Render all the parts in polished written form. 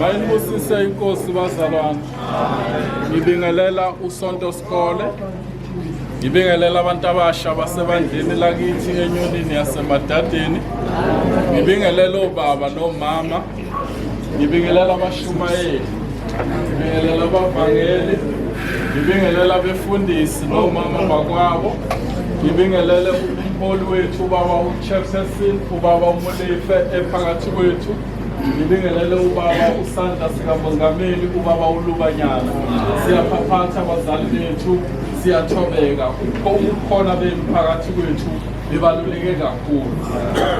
Mayinibusise inkosi bazalwane. Ngibingelela usonto skole. Ngibingelela abantu abasha basebandleni lakithi enyonini yasemadadeni. Ngibingelela obaba nomama. Ngibingelela abashumayeli. Ngibingelela abavangeli. Ngibingelela abefundisi nomama bakwabo. Ngibingelele umholi wethu ubaba uChefferson, ubaba uMolefe ephakathi kwethu. Ngibingelele ubaba usandla sikamongameli ubaba uLubanyana. Siyaphaphatha abazali bethu, siyathobeka ukukhona bemphakathi kwethu libaluleke kakhulu.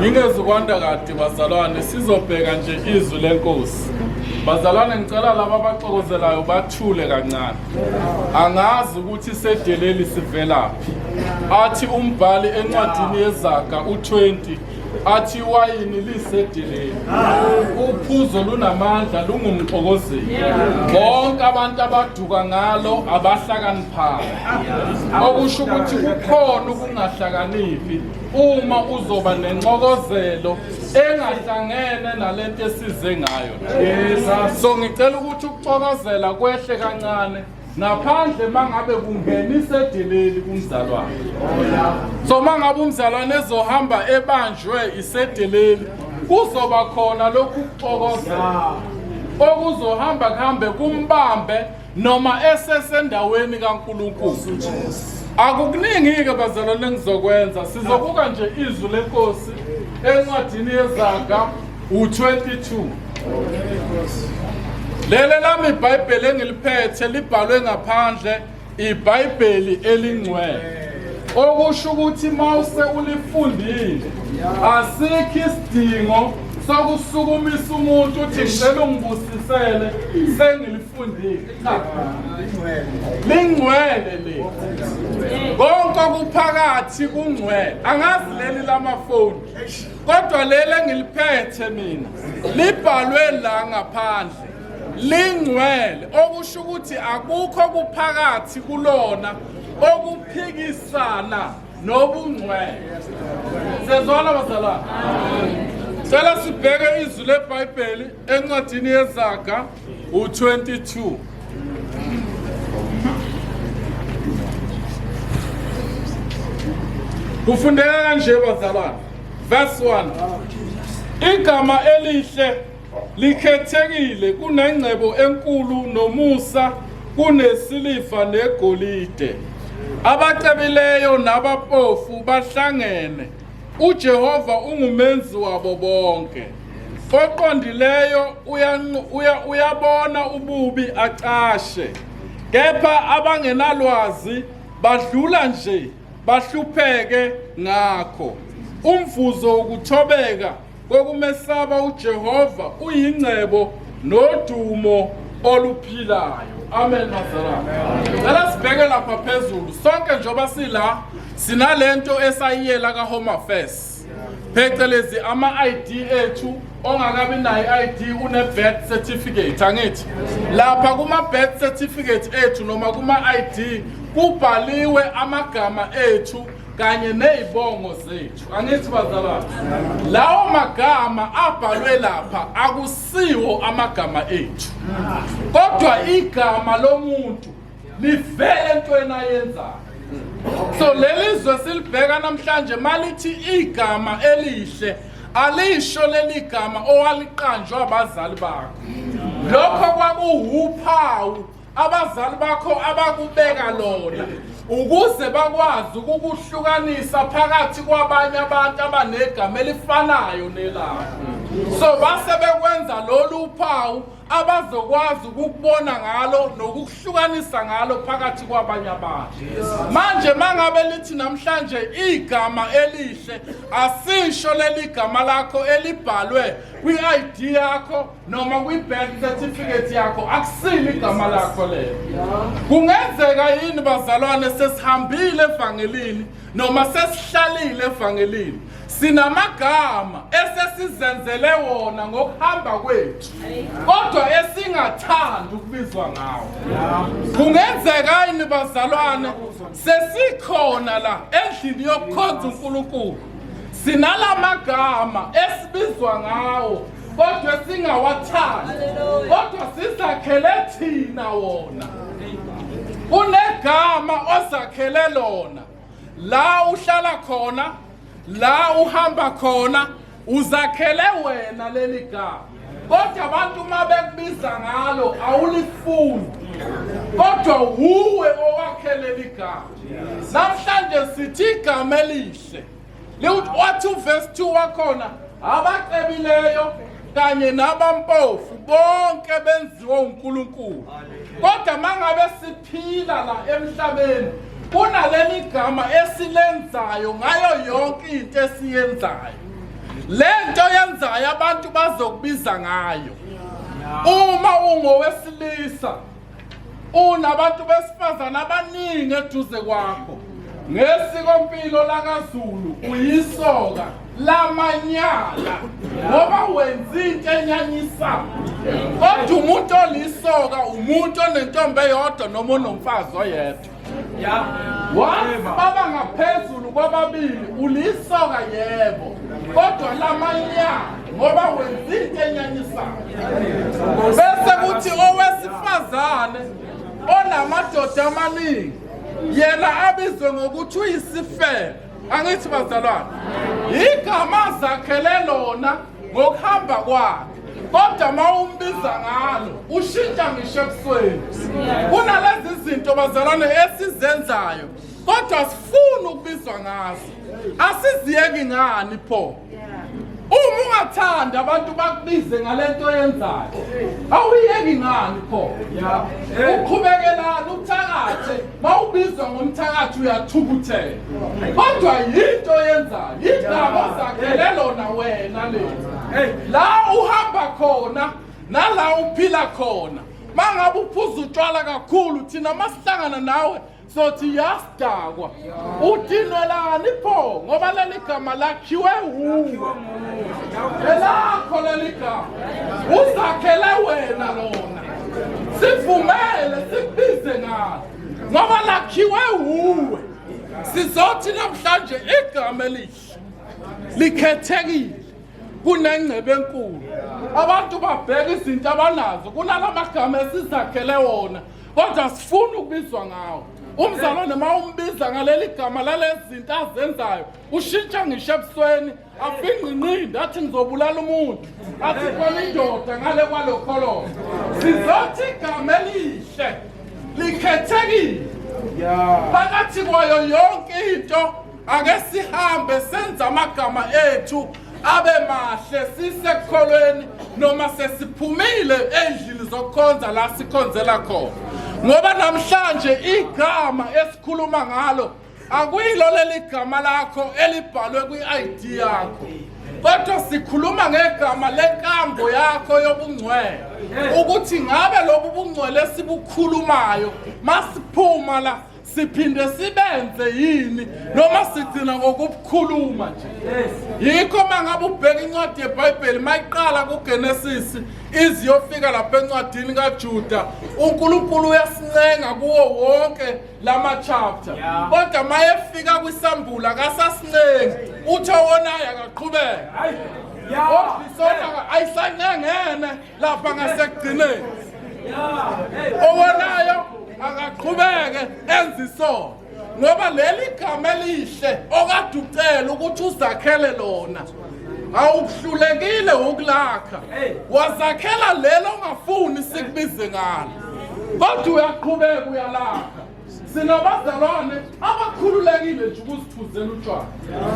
Ningezukwanda kade bazalwane, sizobheka nje izwi lenkosi. Bazalwane, ngicela laba abaxokozelayo bathule kancane. Angazi ukuthi sedeleli sivelaphi. Athi umbhali encwadini yezaga u20 athi iwayini lisedeleli. Uphuzo lunamandla lungumxokozeli. Bonke abantu abaduka ngalo abahlakaniphayo. Okusho ukuthi kukhona ukungahlakaniphi uma uzoba nenxokozelo engahlangene nalento esize ngayo. So ngicela ukuthi ukuxokozela kwehle kancane ngaphandle mangabe kungena isedeleli kumzalwane. So mangabe umzalwane ezohamba ebanjwe isedeleli kuzoba khona lokhu ukuxokozela okuzohamba kuhambe kumbambe noma esesendaweni kaNkulunkulu. Akukuningi-ke bazalwane engizokwenza. Sizobuka nje izwi lenkosi encwadini yezaga u22. Lele lami iBhayibheli engiliphethe libhalwe ngaphandle iBhayibheli elingcwele. Okusho ukuthi mawuse ulifundile asikho isidingo sokusukumisa umuntu uthi ngicela ungibusisele sengilifundile. Lingcwele le. Konke okuphakathi kungcwele. Angazi leli lamafoni. Kodwa lele engiliphethe mina libhalwe la ngaphandle. Lingcwele okusho ukuthi akukho kuphakathi kulona okuphikisana nobungcwele. Sezwana bazalwane. Cela sibheke izwi leBhayibheli encwadini yezaga u22. Kufundeka kanje bazalwane. Verse 1. Igama elihle likhethekile kunengcebo enkulu nomusa kunesiliva negolide. Abacebileyo nabapofu bahlangene. uJehova ungumenzi wabo bonke. Oqondileyo uyabona ububi acashe. Kepha abangenalwazi badlula nje bahlupheke ngakho. Umvuzo ukuthobeka kokumesaba uJehova uyingcebo nodumo oluphilayo. Amen bazalwane. Cela sibheke lapha phezulu. Sonke njoba sila sinalento esayiyela kaHome Affairs. Phecelezi ama-ID ethu ongakabi nayo i-ID une-birth certificate angithi. Lapha kuma-birth certificate ethu noma kuma-ID kubhaliwe amagama ethu kanye nezibongo zethu. Angithi bazalwane. Lawo magama abhalwe lapha akusiwo amagama ethu. Kodwa igama lomuntu livele entweni ayenzayo. So lelizwe silibheka namhlanje malithi igama elihle alisho leli gama owaliqanjwa abazali bakho. Lokho kwakuwuphawu abazali bakho abakubeka lona ukuze bakwazi ukukuhlukanisa phakathi kwabanye abantu abanegama elifanayo nelabo. So base bekwenza lolu uphawu abazokwazi ukubona ngalo nokuhlukanisa ngalo phakathi kwabanye abantu. Manje mangabe lithi namhlanje igama elihle asisho leli gama lakho elibhalwe kwi-ID yakho noma kwi-birth certificate yakho akusili igama lakho lelo. Kungenzeka yini bazalwane sesihambile evangelini noma sesihlalile evangelini sinamagama esesizenzele wona ngokuhamba kwethu kodwa esingathandi ukubizwa ngawo. Kungenzeka yini bazalwane sesikhona la endlini yokukhonza uNkulunkulu sinalamagama esibizwa ngawo kodwa singawathandi, kodwa sizakhele thina wona. Kunegama ozakhele lona, la uhlala khona, la uhamba khona, uzakhele wena leli gama. Kodwa abantu uma bekubiza ngalo awulifuni, kodwa uwe owakhele leli gama. Namhlanje sithi igama elihle. Wathi uverse 2 wakhona, abaqebileyo kanye nabampofu bonke benziwe uNkulunkulu. Kodwa mangabe siphila la emhlabeni, kunaleli gama esilenzayo ngayo yonke into esiyenzayo. Lento yenzayo abantu bazokubiza ngayo. Uma ungowesilisa, unabantu besifazana abaningi eduze kwakho. Ngesikompilo lakaZulu uyisoka lamanyala ngoba wenza into enyanyisayo. Kodwa umuntu olisoka umuntu onentombi eyodwa noma onomfazi oyedwa. Baba ngaphezulu kwababili ulisoka yebo, kodwa lamanyala ngoba wenza into enyanyisayo. Bese kuthi owesifazane onamadoda amaningi, yena abizwe ngokuthi uyisifebe. Angithi bazalwane, igama zakhele lona ngokuhamba kwakhe, kodwa mawumbiza ngalo ushintsha ngisho ebusweni. Kunalezi zinto bazalwane esizenzayo, kodwa sifuna ukubizwa ngazo. Asiziyeki ngani pho? Uma ungathanda abantu bakubize ngalento yenzayo, awuyeki ngani pho? Uqhubekela uthakathe, mawubizwa ngomthakathi uyathukuthela. Kodwa yinto yenzayo, igama ozakhele lona wena leli. La uhamba khona, nala uphila khona. Mangabe uphuza utshwala kakhulu, thina masihlangana nawe sothi yasidakwa. Udinwelani pho? Ngoba leli gama lakhiwe uwe. Elakho leli gama uzakhele wena lona. Sivumele sikubize ngalo ngoba lakhiwe uwe. Sizothi namhlanje igama elihle likhethekile kunengcebe enkulu. Abantu babheka izinto abanazo, kunalamagama esizakhele wona, kodwa sifuna ukubizwa ngawo. Umzalwane mawumbiza ngaleli gama lalezi zinto azenzayo, ushintsha ngisho ebusweni, afinqinqindi athi ngizobulala umuntu, athi khona indoda ngale kwalokholo. Sizothi igama elihle likhethekile phakathi kwayo yonke into. Ake sihambe senza amagama ethu abe mahle, sisekholweni noma sesiphumile endlini zokukhonza la sikhonzela khona. Ngoba namhlanje igama esikhuluma ngalo akuyilo leli gama lakho elibhalwe kwi-ID yakho, kodwa sikhuluma ngegama lenkambo yakho yobungcwele, ukuthi ngabe lobu bungcwele sibukhulumayo masiphuma la siphinde sibenze yini noma sigcina ngokukhuluma nje. Yikho mangabe ubheka incwadi yeBhayibheli mayiqala kuGenesis iziyofika lapha encwadini kaJuda, uNkulunkulu uyasincenga kuwo wonke lama chapter, kodwa mayefika kwisambula akasasincengi. Uthi owonayo akaqhubeka, osona ayisanengene lapha ngasekugcineni. Owonayo akaqhubeke enze isono, ngoba leli gama elihle okade ucela ukuthi uzakhele lona awuhlulekile ukulakha. Wazakhela lelo ongafuni sikubize ngalo, kodwa uyaqhubeka uyalakha. Sinabazalwane abakhululekile nje ukuzithuzela utshwala,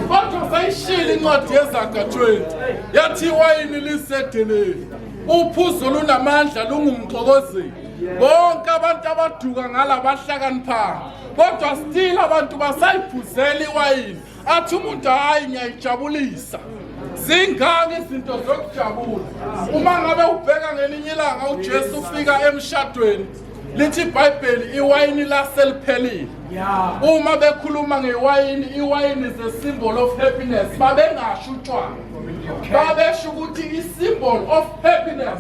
kodwa sayishila incwadi yeZaga 20 yathi iwayini lisedeleni, uphuzo lunamandla lungumxokozeli. Bonke abantu abaduka ngala bahlakanipha, kodwa still abantu basayiphuzela iwayini. Athi umuntu hayi ngiyayijabulisa. Zingaki izinto zokujabula. Uma ngabe ubheka ngelinye ilanga uJesu ufika emshadweni, lithi iBhayibheli iwayini laseliphelile. Uma bekhuluma ngewayini, iwayini is a symbol of happiness. Babengasho utshwala, babesho ukuthi i-symbol of happiness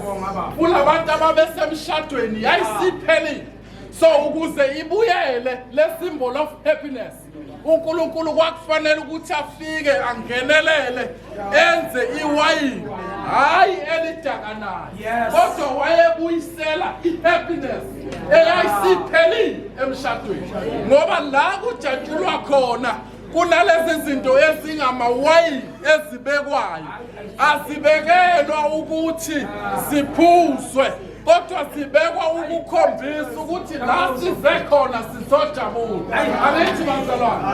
kulabantu ababesemshadweni yayisiphelile. So ukuze ibuyele le symbol of happiness, uNkulunkulu kwakufanele ukuthi afike angenelele enze iwayini hayi elidakanayo, kodwa wayebuyisela i-happiness eyayisiphelile emshadweni. Ngoba la kujatshulwa khona kunalezi zinto ezingamawayini ezibekwayo, azibekelwa ukuthi ziphuzwe, kodwa sibekwa ukukhombisa ukuthi la size khona sizojabula. Angithi bazalwane,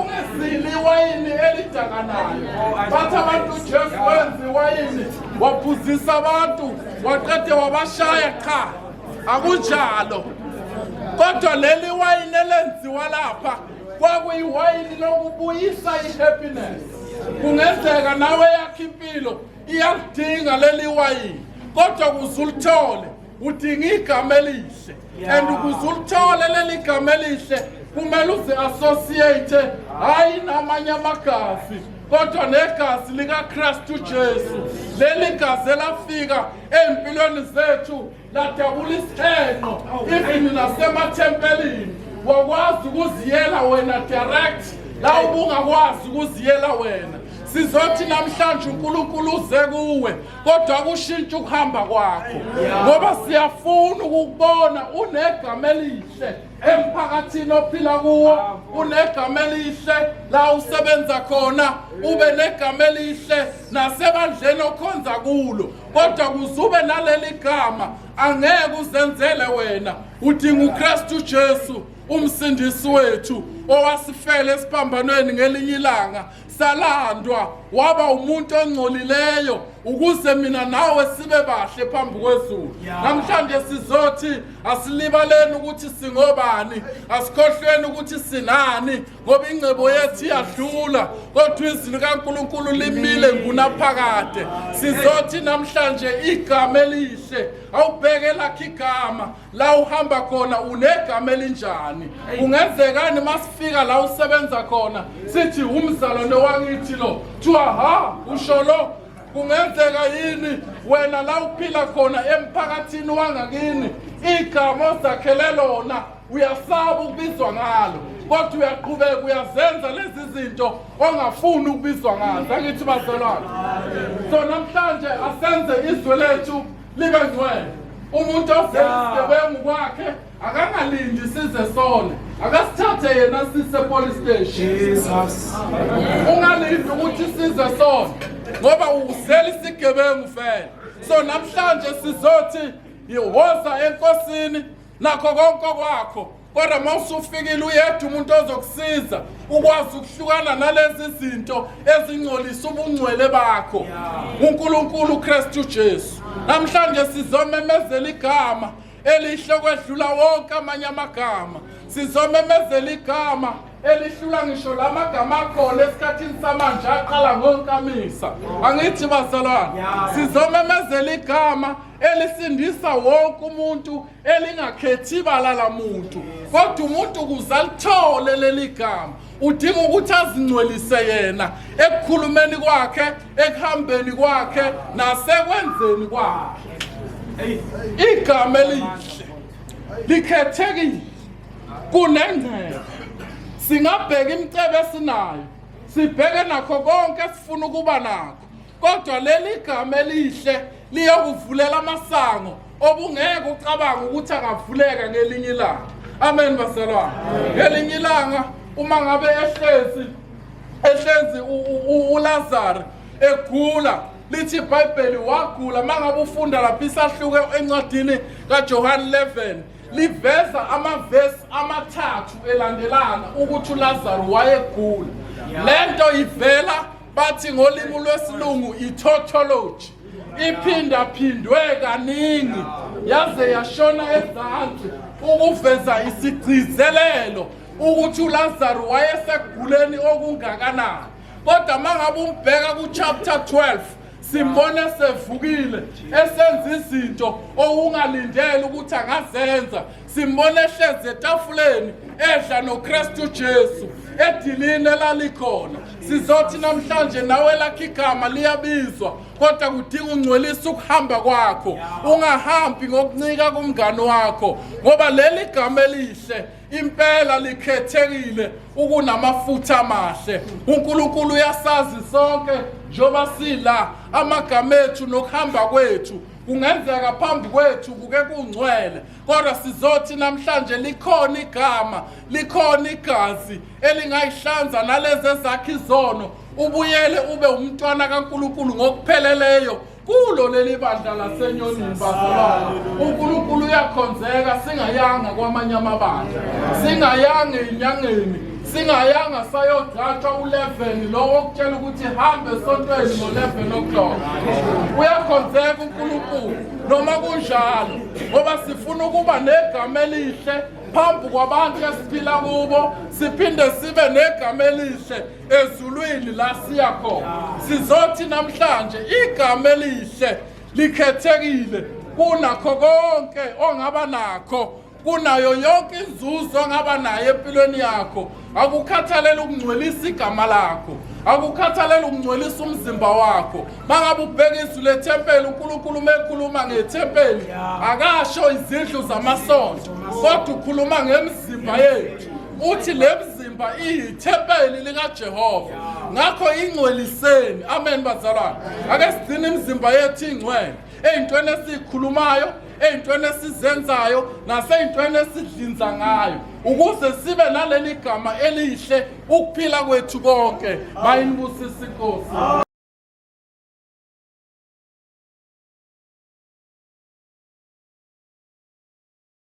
ungesili iwayini elidakanayo. Bathi abantu uJesu wenza iwayini waphuzisa abantu waqede wabashaya, cha, akunjalo. Kodwa leli wayini elenziwa lapha kwakuyiwayini lokubuyisa i-happiness. Kungenzeka nawe yakhe impilo iyalidinga leli wayini, kodwa kuzulithole udinga igama elihle, and ukuzulithole leli gama elihle kumele uzi-associate hayi namanye amagazi, kodwa negazi likaKristu Jesu. Leli gazi elafika empilweni zethu ladabula isihenqo, even nasemathempelini wakwazi ukuziyela wena direct la ubungakwazi ukuziyela wena. Sizothi namhlanje uNkulunkulu uze kuwe, kodwa kushintsha ukuhamba kwakho, ngoba siyafuna ukubona unegama elihle emphakathini ophila kuwo, unegama elihle la usebenza khona, ube negama elihle nasebandleni okhonza kulo, kodwa kuzube naleli gama angeke uzenzele wena. Udinga uKristu Jesu umsindisi wethu owasifela esiphambanweni ngelinye ilanga, salandwa waba umuntu ongcolileyo ukuze mina nawe sibe bahle phambi kwezulu. Namhlanje sizothi asilibaleni ukuthi singobani, asikhohlweni ukuthi sinani, ngoba ingcebo yethu iyadlula, kodwa izwi likaNkulunkulu limile ngunaphakade. Sizothi namhlanje igama elihle, awubheke lakho igama la uhamba khona unegama elinjani. Kungenzekani masifika la usebenza khona sithi umzalwane wakithi lo, kuthiwa ha usho lo. Kungenzeka yini wena la uphila khona emphakathini wangakini igama ozakhele lona uyasaba ukubizwa ngalo, kodwa uyaqhubeka uyazenza lezi zinto ongafuni ukubizwa ngazo. Angithi bazalwane, so namhlanje asenze izwe lethu libe ngcwele. Umuntu osebenza kwakhe akangalindi size sone, akasithathe yena sise police station. Jesus, ungalindi ukuthi size sone ngoba uzela isigebengu vele. So namhlanje sizothi yiwoza enkosini nakho konke kwakho, kodwa mawusufikile uyedwa umuntu ozokusiza ukwazi ukuhlukana nalezi zinto ezingcolisa ubungcwele bakho, uNkulunkulu uKristu Jesu. Namhlanje sizomemezela igama elihle kwedlula wonke amanye amagama. Sizomemezela igama elihlula ngisho lamagama akhona esikhathini samanje aqala ngonkamisa. Angithi bazalwane, sizomemezela igama elisindisa wonke umuntu, elingakhethi balala muntu, kodwa umuntu ukuze alithole leli gama udinga ukuthi azingcwelise yena ekukhulumeni kwakhe, ekuhambeni kwakhe, nasekwenzeni kwakhe. Igama elihle likhethekile kunengcebo. Singabheka imicebo esinayo, sibheke nakho konke esifuna ukuba nakho, kodwa leli gama elihle liyokuvulela amasango obungeke ucabanga ukuthi angavuleka ngelinye ilanga. Amen bazalwane. Ngelinye ilanga uma ngabe ehlezi uLazarus egula, lithi iBhayibheli wagula. Mangabe ufunda lapha isahluko encwadini kaJohane 11 liveza amavesi amathathu elandelana ukuthi uLazarus wayegula. Lento ivela bathi ngolimi lwesilungu i-tautology, iphindaphindwe kaningi yaze yashona ezansi ukuveza isigcizelelo ukuthi uLazarus wayeseguleni okungakanani. Kodwa mangabe umbheka kuchapter 12 simbone sevukile esenza izinto okungalindele ukuthi angazenza. Simbone ehlezi etafuleni edla noKristu Jesu, edilini elalikhona. Sizothi namhlanje nawe lakho igama liyabizwa, kodwa kudinga ungcwelisa ukuhamba kwakho. Ungahambi ngokuncika kumngane wakho, ngoba leli gama elihle impela likhethekile ukunamafutha amahle. uNkulunkulu uyasazi sonke njoba sila amagama ethu nokuhamba kwethu kungenzeka phambi kwethu kuke kungcwele, kodwa sizothi namhlanje likhona igama, likhona igazi elingayihlanza nalezi ezakhe izono, ubuyele ube umntwana kaNkulunkulu ngokupheleleyo kulo leli bandla lasenyonini. Bazalwane, uNkulunkulu uyakhonzeka, singayanga kwamanye amabandla, singayanga enyangeni, singayanga sayogcatshwa u11 lo wokutshela ukuthi hambe esontweni ngo11 o'clock. Uyakhonzeka uNkulunkulu noma kunjalo, ngoba sifuna ukuba negama elihle phambi kwabantu esiphila kubo, siphinde sibe negama elihle ezulwini la siya khona. Sizothi namhlanje igama elihle likhethekile kunakho konke ongaba nakho, kunayo yonke inzuzo ongaba nayo empilweni yakho. Akukhathalele ukungcwelisa igama lakho, akukhathalele ukungcwelisa umzimba wakho. Mangabe ubheka izwi lethempeli, uNkulunkulu mekhuluma ngethempeli akasho izidlu zamasonto, kodwa ukhuluma ngemizimba yethu. Uthi le mzimba iyithempeli likaJehova, ngakho ingcweliseni. Amen bazalwane, ake sigcine imizimba yethu ingcwele ey'ntweni esiyikhulumayo, ey'ntweni esizenzayo, nasey'ntweni esidlinza ngayo, ukuze sibe naleli gama elihle ukuphila kwethu konke. Mayinibusise Inkosi.